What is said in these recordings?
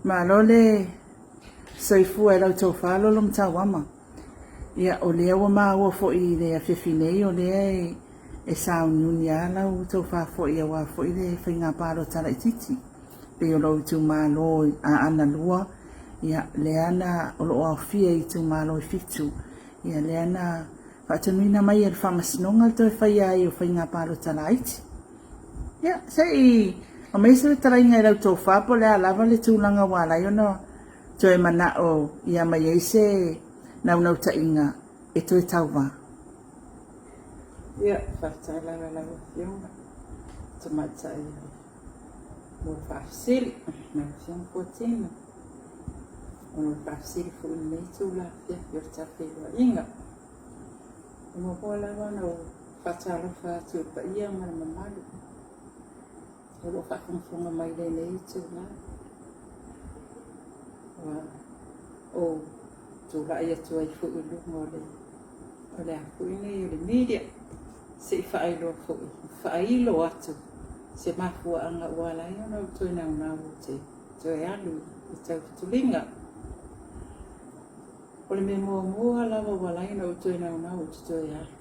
Malole soifua lau tofa lolo mtawama. Ia o lea wa maa ua fo i lea whiwhinei o lea e sao niuni a lau tofa fo i awa fo i lea whainga paro tala i titi. Pe o lau tu malo a ana lua. Ia lea na o lo au fia i tu malo i fitu. Ia lea na whaatanuina mai al whamasinonga to e whaia i o whainga paro tala iti. Ia sei o meisa tala inga i lau tofa po lea lava le tūlanga wala i ono to e mana o ia mai eise nau ta inga e to e tauwa. Ia, whaatala la whionga. Tamata i mo whaasiri. Nau whionga ko tēnā. O mo whaasiri fu i nei tūla whia i o tawhiwa inga. O mo hoa lawa no whaatala whaatu pa ia ngara mamalu. O lo whakamwhonga mai le nei tūla. O tūla ia tua i fu i lunga o le aku i nei o le media. Se i whaailoa fu i. Whaailo atu. Se mafua anga uala i ona o toi nau nau te toi alu i tau tulinga. O le me mua lawa wala i o toi nau nau te toi alu.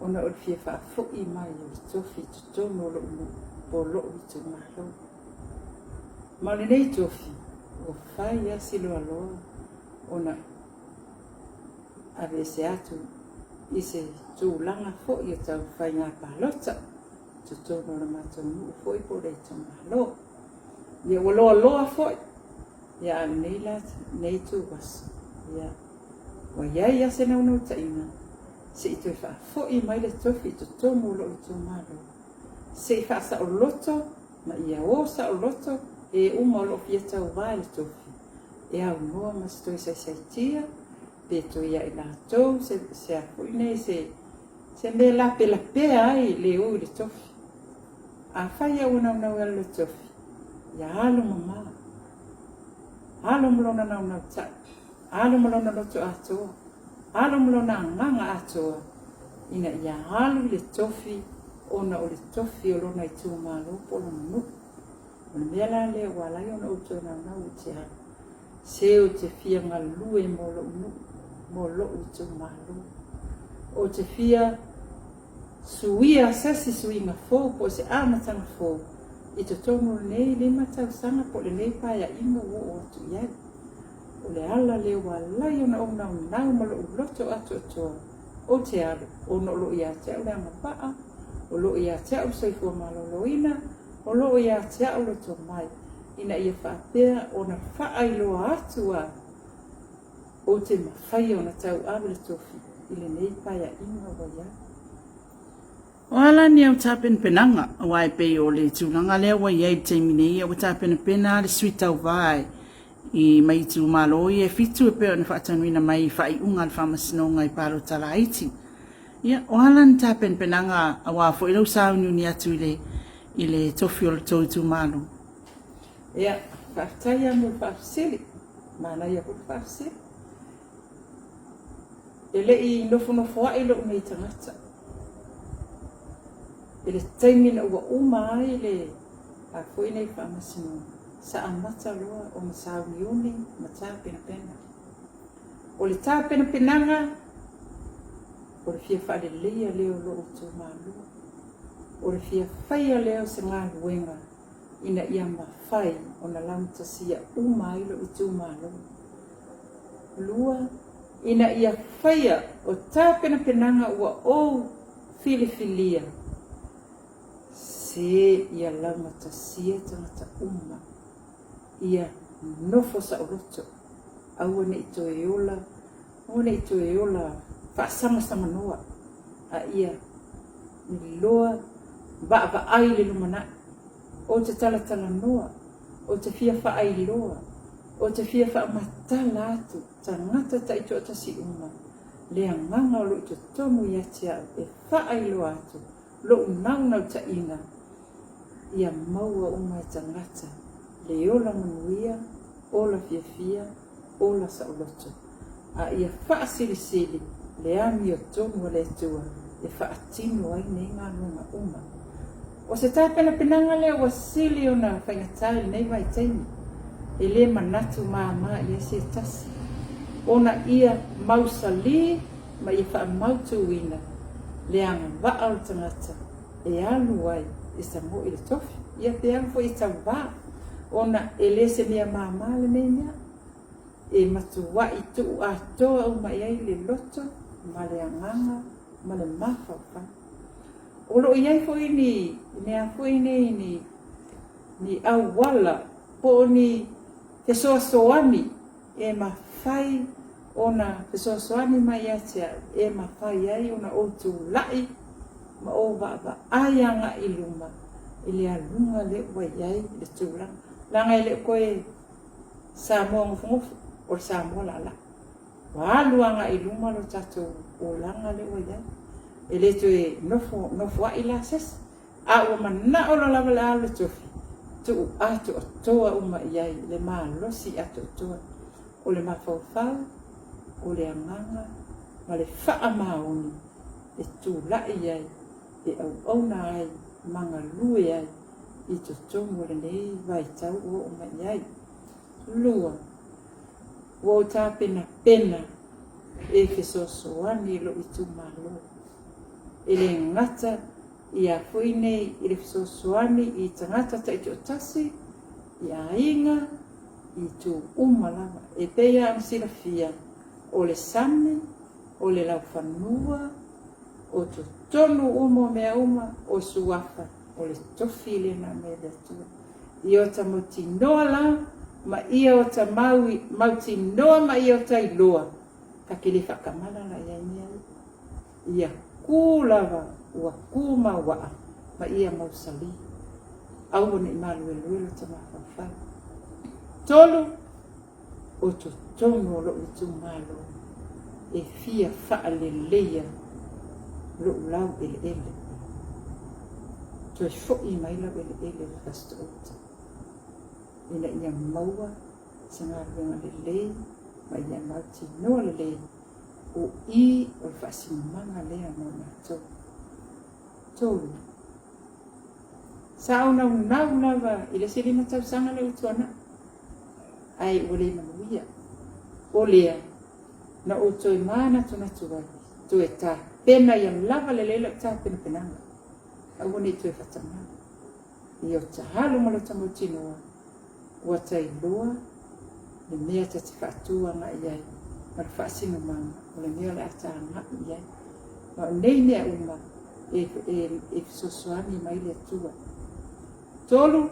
Ona o le fia whaafu i mai o le tofi tutono o lo unu po lo i tu malo. Ma le nei tofi o whai asilo aloa ona ave se atu i se tūlanga fo i o tau whai ngā pālota. Tutono na matonu fo i po le tu malo. Ia waloa loa fo i. Ia nei la nei tu was. Ia wa iai ase nau nau ta ina. Se i tu wha fo i mai le tofi tutono lo i tu malo. Se i wha sa o loto ma ia o sa o loto e uma lo fia tau vai le tofi. E au noa ma se toi sai tia. Pe to ia i la tau se a fo i nei se me la pe ai le u le tofi. A whai au nau nau le tofi. Ia halo mama. Halo mlona nau nau tai. Halo mlona loto atoa. Halo mlona nganga atoa. Ina ia halo le tofi. Ona o le tofi o lona i tu malo po lona nu. O le mea le wala i ona uto nau nau i te halo. Se o te fia ngalue mo lo nu. Mo lo i tu malo. O te fia suia sasi suinga fo po se amatanga fo. I te tono nei le matau sanga po le nei paia inga o atu iai. O le ala le walai ona o nau ma lo loto atu atoa. O te alu, o no lo ia te au le anga paa. O lo ia te au saifua maloloina. O lo ia te au lo to mai. Ina ia whaapea o na whaailoa atua. O te mawhai o na tau awe le tofi. I le nei paia inga o iai. Wala ni au tapen penanga wai pe o le tūlanga lea wa iai teimi nei au tapen pena le suita vai i mai tu malo i e fitu e peo na whaatanuina mai whai unga al whamasinonga i paro tala iti. Ia, wala ni tapen penanga a wafo i lau sao niuni atu i le tofi o le tau tu malo. Ia, whaatai anu whaafsiri. Mana ia kuru whaafsiri. E le i nofo ai lo nei tangata. E le taimina ua uma ai le a fwoi nei whaamasino sa amata loa o masau niuni ma tā pena. O le tā penanga o le fia whaale leia leo lo o tō mālua. O le fia whaia leo se ngā luenga ina ia mawhai o na lamta sia uma ai lo o tō mālua. Lua ina ia whaia o tā penanga ua o filifilia. Se ia lamata sia tangata uma. Ia nofo sa oroto. Aua ne ito e ola whaasama noa. A ia ni loa ba ai le lumana. O te tala noa. O te fia whaai loa. O te fia whaamatala atu. Tangata ta ito atasi uma. Lea nganga o lo ito tomu iatia e whaai loa atu. Lo unau ta ina. Ia maua uma e tangata. Le ola manuia, ola fia, ola sauloto. A ia whaasiri, le ami o tonu le tua, e whaatino ai nei ngā nunga uma. O se tāpena penanga lea ua sili o na whaingatai nei vai taimi. E le manatu māma i se tasi. Ona ia mausali ma ia wha mautu wina. Leanga waa o tangata. E alu ai e sa mo i le tofi. Ia te alu fo i tau waa. Ona e le se mea māma le mea. E matu wa i tu a toa o mai ai le loto. Ma le anganga. Ma le mawhawha. Olo iai fo ini, mea fo ini ni au wala, po ni te soasoani, e ma fai ona te soasoani mai atia, e ma fai ai ona o tu lai, ma o ba ayanga i luma, ili a lunga le wai ai le tūranga. Langa i le koe Samoa ngofungofu, o Samoa lala. Waluanga i luma lo tato o langa le wai ai. E le tue nofo a ila ses. A ua mana o la lava le ala tofi. Tu atu o toa uma iai, le maa losi atu o toa. O le mawhauwhau, o le anganga, ma le wha maoni. E tu la iai, e au na ai, manga lue ai. I to tongo le nei vai tau o uma iai. Lua. Wo ta pena e ke sosoani lo i tu malo. E le ngata i a fui nei i le fisosoani i tangata ta i te otasi, i a inga, i tu umalama. E peia ang sila fia o le same, o le lau whanua, o tu tonu umo mea uma, o suafa, o le tofi le na mea le tua. I o ta moti noa la, ma ia o ta mauti noa ma ia o ta iloa. Ka kili whakamana na ia niai. Ia kūlawa ua kūma waa ma ia mausali. Au ni malu e luelo ta mawhawhau. Tolu o to tono lo i tu malo. E fia wha le leia lo lau ele. To e fo i maila ele kasto ota. Ina ia maua sa ngā runga le lei ma ia mauti noa le lei. O i o whasimanga lea mo mātou. Tolu. Sa au nau lawa i le sirina tau sanga le utuana. Ai o le manuia. O lea na o toi mana tuna tuai. Tu e tā pena ia lava le leila tā pena penanga. Au ni tu e whatamana. I o ta halu malo tamutinoa. Ua tai loa. Le mea tati whaatua nga iai. Ma le whaasino manga. O le mea le ata nga iai. Ma nei mea uma. E fisosoani mai le atua. Tolu.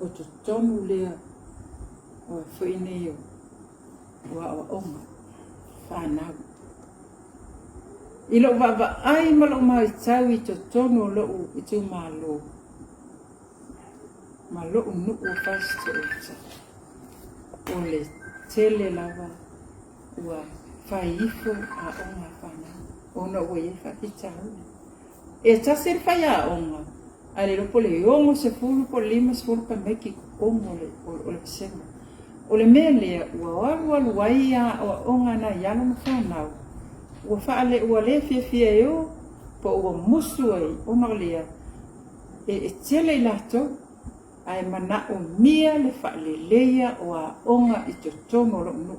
O to tonu lea. O e whaine o. Ua o onga. Whanau. I lo wawa ai ma lo mai tau I to tonu lo I tu malo. Ma lo nu o fasto ota. O le tele lava. Ua whaifo a onga whanau. Ona ua e whakitau. E tase le whai a onga. A le lopo le ongo se fulu po lima se fulu pa meki kongo o le pisenga. O le mea lea ua walu wai a o onga na ialo na whanau. Ua whaale ua le fia eo po ua musu ai ona lea. E tele I lato ai mana o mia le whaale lea o a onga I to tono lo nu.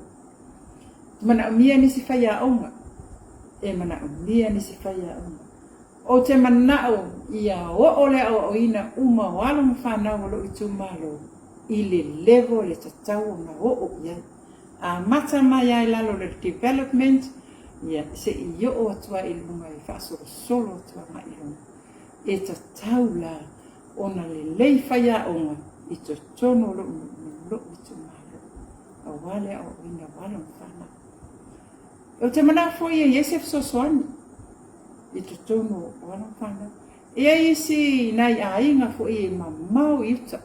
Mana o mia nisi whai a onga. E mana o mia nisi whai a onga. O te manao ia o le o ina uma o alo ma whanau lo I tu malo. I le levo le tatau na o ia. A mata mai ai lalo le development. Ia se I o atua I lunga I whaasoro solo atua mai lunga. E tatau la ona le lei whaia onga. I to tono lo I tu malo. A wale o ina wale ma whanau. O te mana foi e Iesef sosoani. I to tono wale ma whanau. Ia isi nai a inga foi e mamau I uta.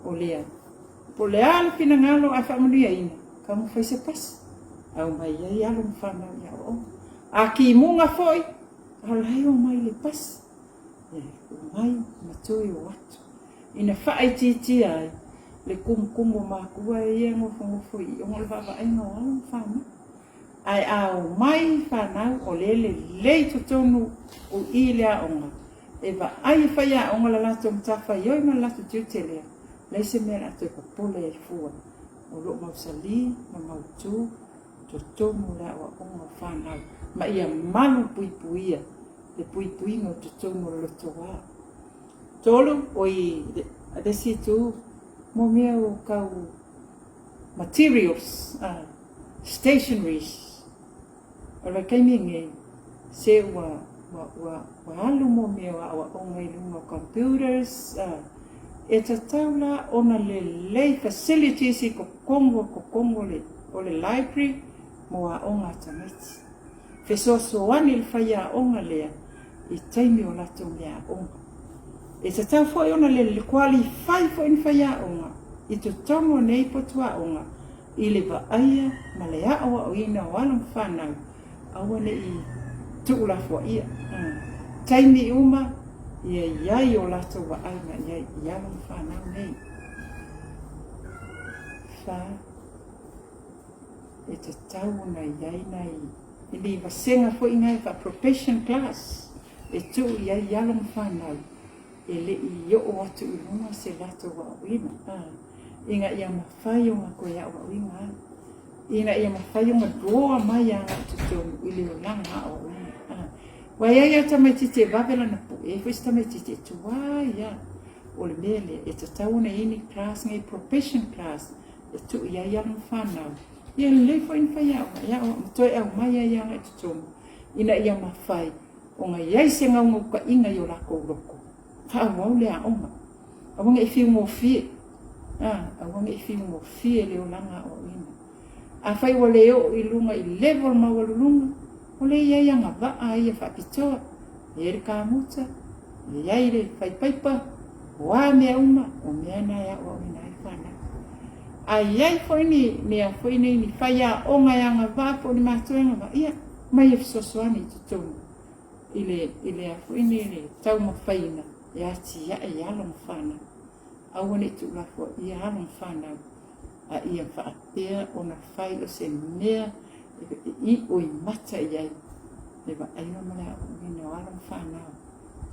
O lea. Po le ala pina ngalo a whamanuia ina. Ka mu whai se pasi. Au mai ai alo ma whanau ia o. A ki munga foi. A lai o mai le pasi. E mai matui o atu. Ina whaai titi ai. Le kumu ma kua e ia ngofo I. O ngole whawa ainga o alo ma whanau. ai au mai whanau o le to tonu o i lea onga. E wa ai whaia onga la lato mtafa ioi ma lato tiutelea. Lei se mea ato e papole e fua. O lo mausali, ma mautu, to tonu la o onga whanau. Ma ia malu puipuia. Le puipuinga to tonu lo toa. Tolu o i adesi tu mo mea o kau materials, stationaries. O la kaiminge se wa alu mo mea wa onga ilunga computers, e ta taula ona le facilities i ko kongo le o le library mo a onga tamiti. Fesoso wani le whaia onga lea i taimi o lato mea onga. E ta tau fo ona le qualify fo in whaia onga i to tongo nei potua onga i le wa aia ma le awa o ina o alam whanau awa le i tuula fo ia. Taimi uma ia iai o lato wa aina iai i alam whanau nei. Wha e te tau na iai nei i li wasenga fo ingai wa profession class e tu iai i alam whanau e le i o atu i lunga se lato wa uina. Inga ia mawhai o ngā koe au uina. Inga ia mawhai o ngā doa mai a ngā tutonu i leo langa o uina. Wai ai a tamai tite wawela na po e fwis tamai tite tuwa ia. O le mele e te tau na ini class ngai profession class e tu ia ia lang whanau. Ia le fo in whai au ia o mtoe au mai a ia ngā tutonu. Ina ia mawhai o ngā iai se ngau ngau ka inga i o lako uroko. Wau lea onga. Awanga i whiu mō fie. Awanga i whiu mō fie leo langa o ina. A whai wa leo i lunga i level ma walulunga. O le iai anga waa ia whapitoa. Ere ka muta. Iai le whai paipa. Wa mea uma. O mea na ia o ina i whana. A iai whaini mea whaini ni whai a onga i anga waa po ni mātuenga wa ia. Mai e fisosoani tutonu. Ile a whaini le tau ma whaina. Ya ti ya long fana awane tu la fo ya long fana a ia fa pea ona fai o se mea i o i mata ya le ba ai no mala ni no long fana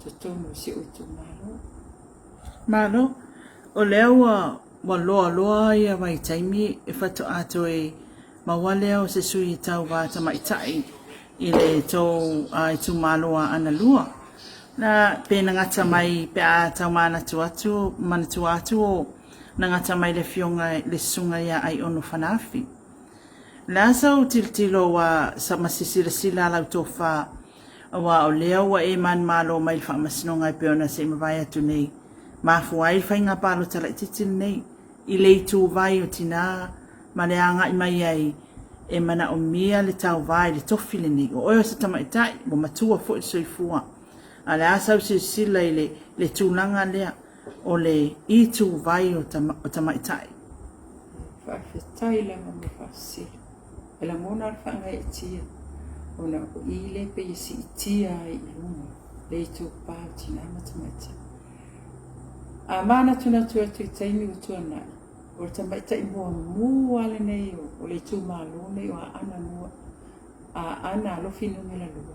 to tono si o tu malo o lewa wa loa ia vai taimi e fa to ato e ma wale o se sui tau ba ta mai tai ile to ai tu malo ana lua na pena ngata mai pe a tau mana tu atu o na ngata mai le fionga le sunga ia ai ono fanafi. La sau tiltilo wa samasisila sila lau tofa wa o leo wa e man malo mai fa masnonga pe ona se mavai atu nei. Mafu ai whainga palo tala titil nei. I le tu vai o tina ma le anga i mai ai e mana o mia le tau vai le tofile nei. O oio sa tamaitai mo matua fo i soifua. Ale asau se sila i le tūlanga lea o le i tū vai o tamaitai. Whawhetai le mami whasila. E la mona al whanga e tia. O na o i le pe i si i tia i lunga. Le i tū pāu tina matamaitai. A mana tuna tua tu i taimi o tua nai. O le tamaitai mua le nei o le tū mālo nei o a ana mua. A ana alofi nunga la lua.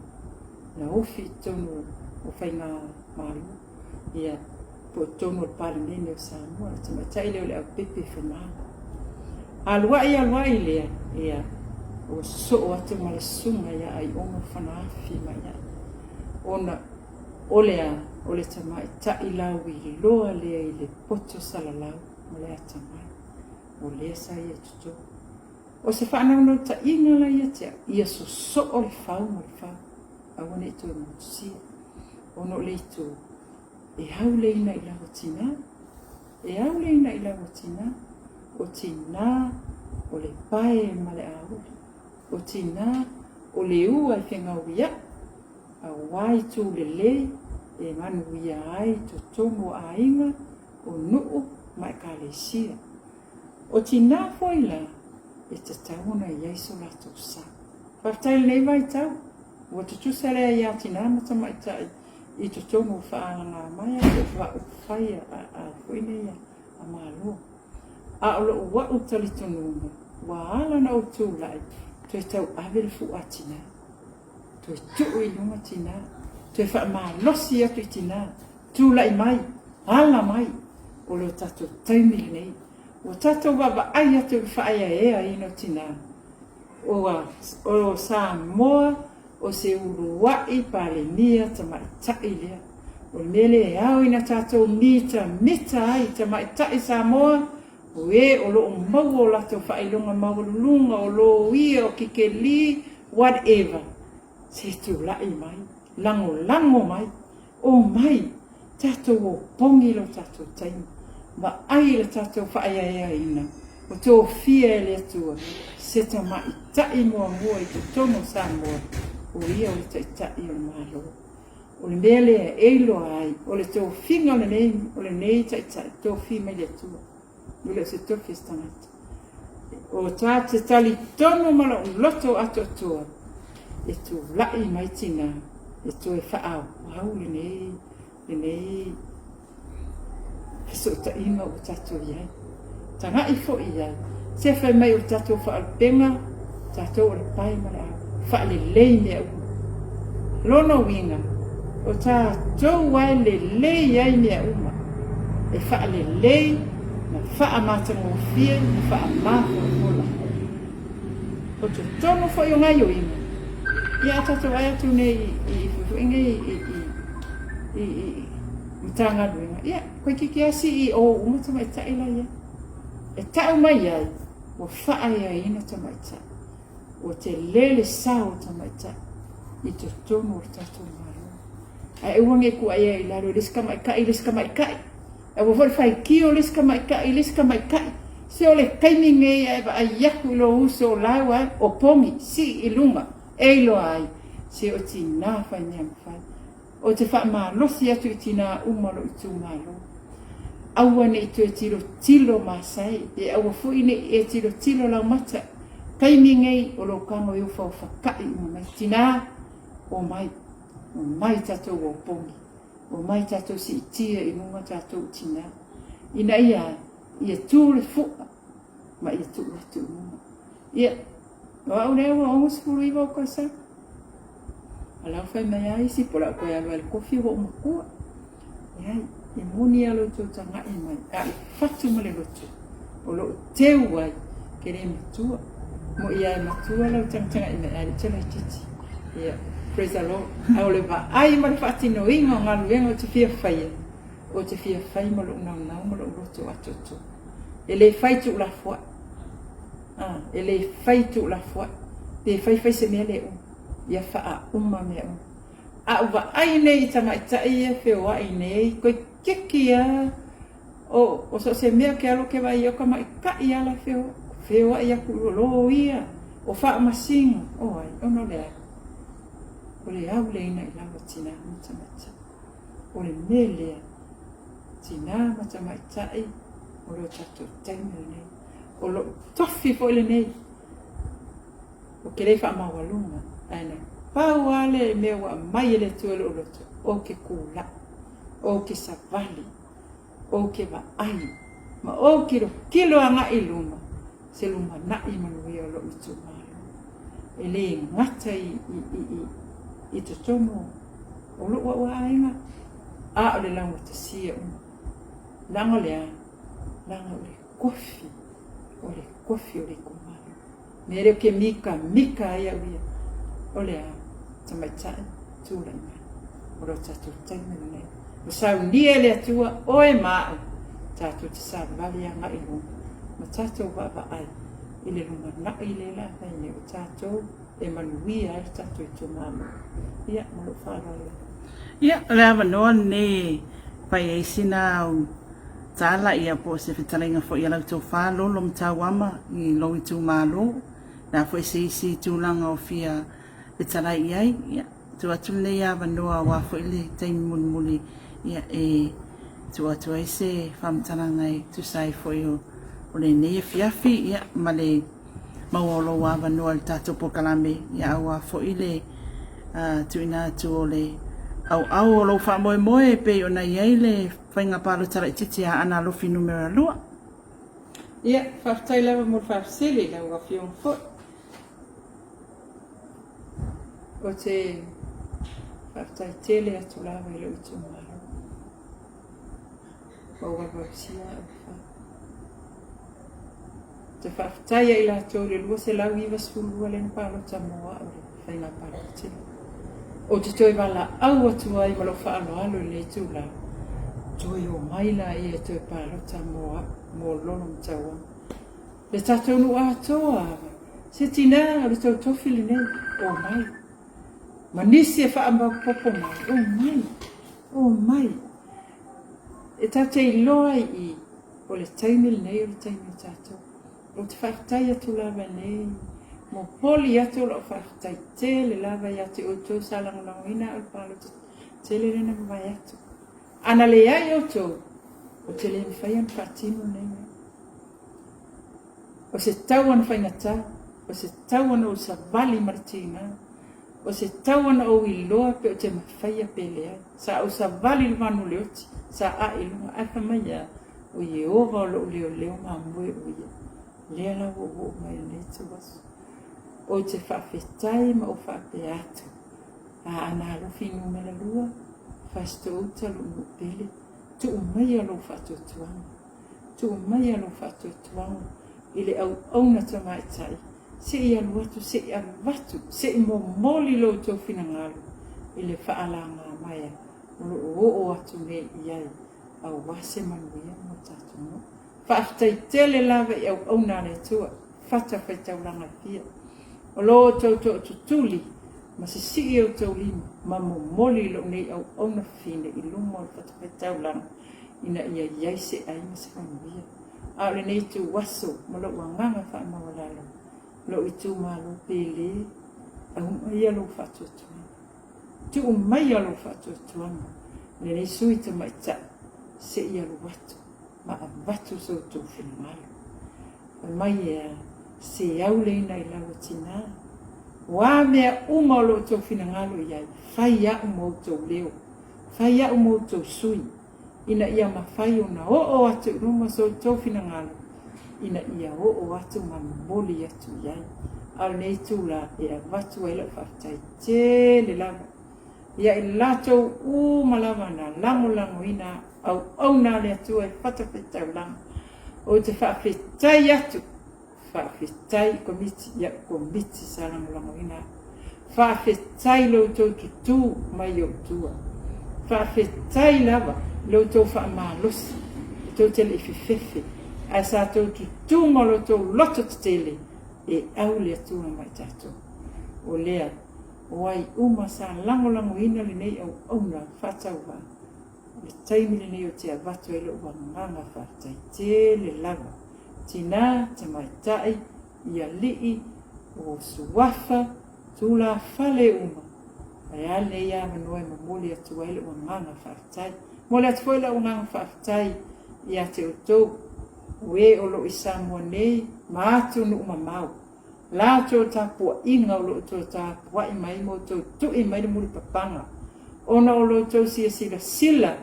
Na ofi tonu o whainga malu. Ia, po tono pāle nene o Samoa. Tama tai leo le au pepe whanau. Alua i lea. Ia, o so o atu malasunga ia ai onga whanaafi mai ia. Ona, o le tamai tai lau i loa lea i le poto salalau. Ma lea tamai. O lea sa ia tuto. O se whanau no ta inga la ia tea. Ia so o le whau ma le whau. Awane i tō mausia. Ono le tu e haule ina i lawa tina. E haule ina i lawa tina. O tina o le pae ma le auli. O tina o le ua i whenga uia. A wai tu le le e manu uia ai to tomo a inga o nuu mai ka le sia. O tina foila e te tauna i aiso la tau sa. Whaftai nei vai tau. O te tusere ia tina matamaitai. I to tono whaanga mai a wa whai a whaine ia a malo. A o lo wa utali tonunga. Wa ala na o tūlai. Toi tau ave le fu atina. Toi tu i lunga tina. Toi fa ma losi atu tina. Tu lai mai. Ala mai. O lo tato taimi nei. O tato baba ai atu fa ai ea ino tina. O Samoa o se uruai pale nia tamai tai lea. O mele e au ina tato mita ai tamai tai Samoa. O e o lo mau o lato whailonga maulunga o lo ia o kikeli, whatever. Se tu lai mai, lango mai, o mai, tato o pongi lo tato taimi. Ma ai le tato whaia ina, o tō fia e le atua, se ta mai tai mua i te tono Samoa, o ia o le tai o le malo. O le mele e eilo ai, o le tō finga o le nei tai, tō fi me le atua. Ule se tofi stanata. O tā te tali tono mala o loto ato toa. E tu lai mai tina. E tu e whaau. Wau le nei. E so ta inga o tato iai. Tanga i fo iai. Se whai mai o tato whaalpenga. Tato o le pai mara au. Whaale lei mea uma. Lono winga. O tā tau wai le lei ai mea uma. E whaale lei. Na wha mata mo fia, na wha mata mo la. O te tono wha i o ngai o inga. Ia tato ai atu nei i fufuinga i mtanga ruinga. Ia, koe kiki asi i o umata mai tai la ia. E tau mai ai, o wha ai ina ta mai tai. O te lele sao ta mai tai. I te tono o tato maro. Ai uange ku ai ai laro, liska mai kai. E wo fai kio liska mai kai. Se o le kaimi ngai e ba ayaku lo uso lawa o pongi si ilunga e lo ai. Se o tina fai nyam fai. O te fa ma losi atu i tina umalo i tu malo. Aua ne i tu e tilo masai. E aua fui ne e tilo lau mata. Kaimi ngai o lo kango i ufa kai umai. Tina o mai tato o pongi. O mai tato si tia i munga tato tina. Ina ia tu le fuqa. Ma ia tu le tu munga. Ia, o au leo o spuru iwa o kasa. Alau fai mai ai si pola koe alu al kofi o makua. Iai, i muni alo tō tanga i mai. A i fatu ma le lotu. O lo teu ai, kere matua. Mo ia e matua lau tanga i mai. Ari tela i titi. Ia. Praise the Lord. Au le va ai ma le whaatino inga o ngā luenga o te fia whaia. O te fia whai ma lo nau ma lo roto atoto. E le whai tu la fua. E le whai tu la fua. Te whai se mea le o. Ia wha uma mea o. A uwa ai nei tama i tai e whio ai nei. Koe kekia. O so se mea ke alo ke vai o ka mai kai ala whio. Whio ai aku lo ia. O wha masinga. O ai, ono le ai. O le au le ina i lawa tina matamata. O le melea tina matamatai. O lo tato taimere nei. O lo tofi fo le nei. O ke le wha mawalunga. Aina pau ale mea wa mai le tuele o loto. O ke kula. O ke savali. O ke wa ai. Ma o ke ro kilo anga i luma. Se luma na i manui o lo utu malu. E le ngata i te tomo o lo wa ainga a o le lango te sia lango le kofi o le kumaro me re ke mika ia wia o le tamaitai tūra mai o lo tatu taimere nei o sau nia le atua o e maa tatu te sa vali anga i lunga ma tatu wa ai i le lunga na i le la nei o tatu e manuia e tatu i tu mama. Ia, malo whārai. Ia, rea wanoa ne pai e sina au tāla ia po se whitarenga fo i alau tō whālo lo mtawama i lo i tū mālo. Nā fo e se isi tūlanga o fia whitarai iai. Ia, tu atu ne ia wanoa wā fo i le teimi muli ia e tu atu e se whamtaranga e tu sai fo i o le ne e fiafi ia ma le mauolo wa wanoa le tātou pokalame ia awa fo i le tuina tu o le au o lo wha moe pe o na iei le whainga palo tara i titi a ana lofi numera lua. Ia, whaftai lawa mo whafsili lau a whiong fo. o te whaftai tele atu lawa i lo i tu maro. Wawawausia au wha. Te whaftai ai la tō re lua se lau iwa sfulua le palo tamoa o le whainga palo tele. O te toi wala au atu ai malo whaalo alo le tu la. Toi o maila i e toi palo tamoa mo lono mtaua. Le tatou nu atoa awa. Se tina o le tau tofili nei o mai. Manisi e whaamba popo mai. O mai. E tate i loa i o le taimil nei o le taimil tatou. O te whaftai atu lava nei. Mo poli atu lo whaftai te le lava i ate o tō salanganawina o palo te le rena mai atu. Ana le ai o tō o te le mwhaian whatino nei. O se tauana whaingata, o se tauana o sa vali martina, o se tauana o iloa pe o te mawhaia pele ai. Sa o sa vali lumanu leoti, sa a ilunga aka mai a o Yehova o lo leo mamue o ia. Lea la o mai leto wasu. O te whawhetai ma o whawhe atu. A ana alofinu me la lua, whasto uta lo no pele, tu umai alo whatotuanga. Tu umai alo whatotuanga. Ile au na tamai tai. Se ia luatu, se ia watu, se i mo moli lo tō whinangalo. Ile whaalanga maia, o atu me iai, au wase manuia mo tātumo. Whaaftai tele lava i au na le tua, whata whaitauranga pia. O lo tō tutuli, ma se si i au tō lima, ma mo moli lo nei au na whine i lumo o whata whaitauranga. Ina ia iai se ai ma se manuia. A le nei tu waso, ma lo wanganga wha mawalalo. Lo i tu malo pele, a umai alo whatutuanga. Tu umai alo whatutuanga. Le nei sui ta maita, se i alo watu, ma a watu so tu whinamalo. Mai ea, se au leina i lawa tina. Wa mea uma lo tu whinangalo iai, whai a umo tu leo, whai a umo tu sui. Ina ia mawhai o na o atu ruma so tōwhina ngalo. Ina ia o atu mamoli atu iai. Au nei tūla e a watu ai lau whaftai te le lava. Ia i lato malawa na lango ina au na le atu ai whatawhetau langa. O te whawhetai atu. Whawhetai komiti, ia komiti sa lango ina. Whawhetai lo tō tutu mai o tua. Whawhetai lava. Lo tō whaamalosi, tō tele i whiwhiwhi, a sa tō tutuma lo tō loto tele, e au lea tūna mai tātou. O lea, wai uma sa lango ina le nei au na whatau wa. Le taimi le nei o te avatu e lo wanganga whatai tele lava. Tina, te mai tai, ia lii, o suwafa, tūla whale uma. Ai ale ia manoe mamoli atu e lo wanganga whatai. Mo le atu la ungang whaftai i ate o tō, ue o lo i Samoa nei, ma atu nu umamau. La tō tāpua inga o lo tō tāpua i mai mo tō tu i mai muri papanga. Ona o lo tō sia sila,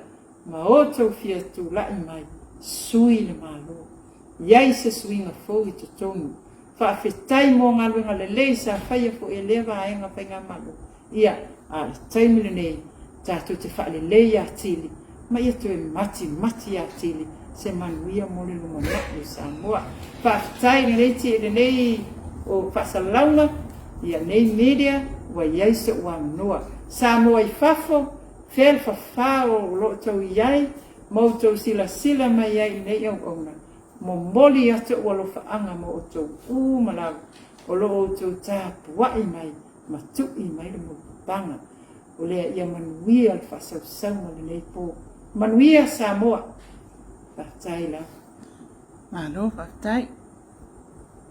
ma o tō fia tū la i mai, sui le malo. Iai se suinga fō i tō tōnu. Whaafetai mo ngaluenga le lei sa whaia fo e lewa ainga whainga malo. Ia, a le taimile nei, tātou te whaale lei a tili. Ma ia tu e mati a tili, se manuia mole luma naku Samoa. Whaftai ni reiti e nei o whasalaunga, ia nei media, wa iai se ua noa. Samoa i whafo, whel whawha o lo tau iai, mau tau sila mai iai nei au auna. Mo moli atu o lo whaanga mo o tau malaw, o lo o tau tāpua i mai, ma tu i mai le mo panga. O lea ia manuia al whasau le nei po. Manuia Samoa. Whaftai la. Malo, whaftai.